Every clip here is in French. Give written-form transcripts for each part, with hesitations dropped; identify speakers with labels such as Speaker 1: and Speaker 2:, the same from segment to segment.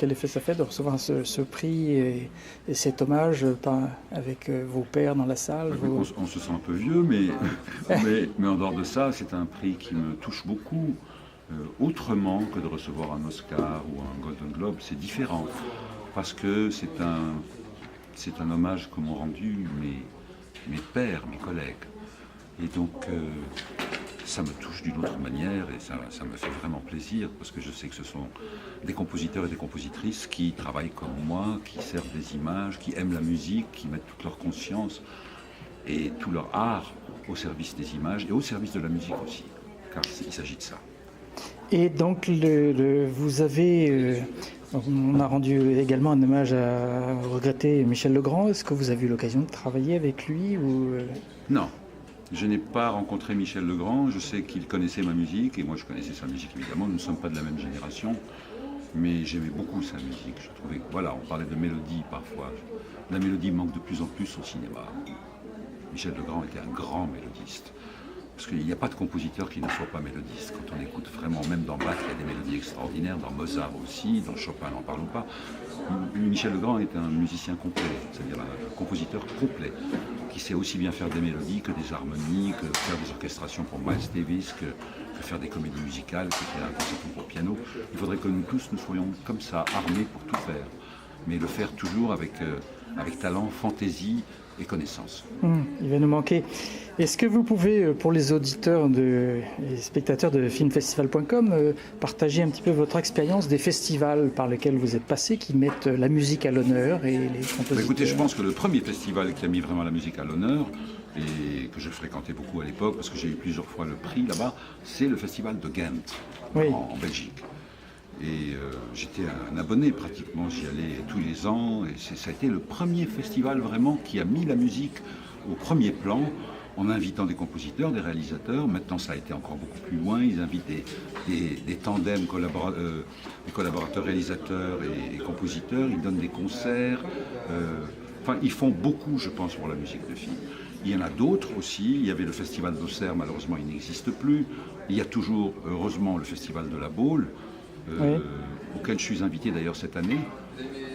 Speaker 1: Quel effet ça fait de recevoir ce prix et cet hommage avec vos pairs dans la salle?
Speaker 2: On se sent un peu vieux, mais en dehors de ça, c'est un prix qui me touche beaucoup. Autrement que de recevoir un Oscar ou un Golden Globe, c'est différent. Parce que c'est un hommage que m'ont rendu mes pairs, mes collègues. Et donc, ça me touche d'une autre manière et ça me fait vraiment plaisir parce que je sais que ce sont des compositeurs et des compositrices qui travaillent comme moi, qui servent des images, qui aiment la musique, qui mettent toute leur conscience et tout leur art au service des images et au service de la musique aussi, car il s'agit de ça.
Speaker 1: Et donc, vous avez... on a rendu également un hommage à regretter Michel Legrand. Est-ce que vous avez eu l'occasion de travailler avec lui ou...
Speaker 2: Non. Je n'ai pas rencontré Michel Legrand, je sais qu'il connaissait ma musique, et moi je connaissais sa musique évidemment, nous ne sommes pas de la même génération, mais j'aimais beaucoup sa musique. Je trouvais que, voilà, on parlait de mélodie parfois. La mélodie manque de plus en plus au cinéma. Michel Legrand était un grand mélodiste, parce qu'il n'y a pas de compositeur qui ne soit pas mélodiste. Quand on écoute vraiment, même dans Bach, il y a des mélodies extraordinaires, dans Mozart aussi, dans Chopin, n'en parlons pas. Michel Legrand est un musicien complet, c'est-à-dire un compositeur complet, qui sait aussi bien faire des mélodies que des harmonies, que faire des orchestrations pour Miles Davis, que faire des comédies musicales, que faire un concerto pour piano. Il faudrait que nous tous, nous soyons comme ça, armés pour tout faire, mais le faire toujours avec talent, fantaisie et connaissance.
Speaker 1: Il va nous manquer. Est-ce que vous pouvez, pour les auditeurs et spectateurs de filmfestival.com, partager un petit peu votre expérience des festivals par lesquels vous êtes passé, qui mettent la musique à l'honneur et les compositeurs?
Speaker 2: Écoutez, je pense que le premier festival qui a mis vraiment la musique à l'honneur, et que je fréquentais beaucoup à l'époque, parce que j'ai eu plusieurs fois le prix là-bas, c'est le festival de Ghent, en Belgique. Et j'étais un abonné pratiquement, j'y allais tous les ans, et ça a été le premier festival vraiment qui a mis la musique au premier plan, en invitant des compositeurs, des réalisateurs. Maintenant ça a été encore beaucoup plus loin, ils invitent des tandems, des collaborateurs réalisateurs et compositeurs, ils donnent des concerts, enfin ils font beaucoup je pense pour la musique de film. Il y en a d'autres aussi, il y avait le festival d'Auxerre, malheureusement il n'existe plus, il y a toujours heureusement le festival de la Baule, auquel je suis invité d'ailleurs cette année,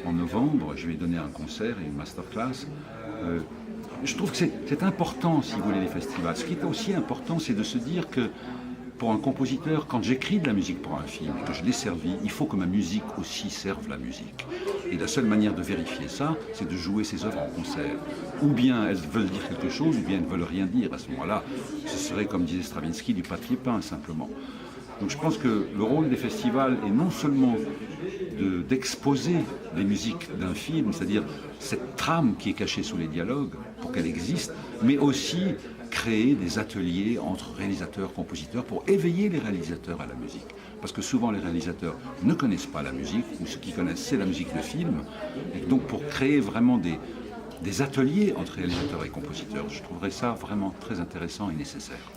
Speaker 2: en novembre. Je vais donner un concert et une masterclass. Je trouve que c'est important, si vous voulez, les festivals. Ce qui est aussi important, c'est de se dire que pour un compositeur, quand j'écris de la musique pour un film et que je l'ai servi, il faut que ma musique aussi serve la musique. Et la seule manière de vérifier ça, c'est de jouer ces œuvres en concert. Ou bien elles veulent dire quelque chose, ou bien elles ne veulent rien dire. À ce moment-là, ce serait, comme disait Stravinsky, du papier peint, simplement. Donc je pense que le rôle des festivals est non seulement d'exposer les musiques d'un film, c'est-à-dire cette trame qui est cachée sous les dialogues pour qu'elle existe, mais aussi créer des ateliers entre réalisateurs, compositeurs pour éveiller les réalisateurs à la musique. Parce que souvent les réalisateurs ne connaissent pas la musique, ou ce qu'ils connaissent c'est la musique de film, et donc pour créer vraiment des ateliers entre réalisateurs et compositeurs, je trouverais ça vraiment très intéressant et nécessaire.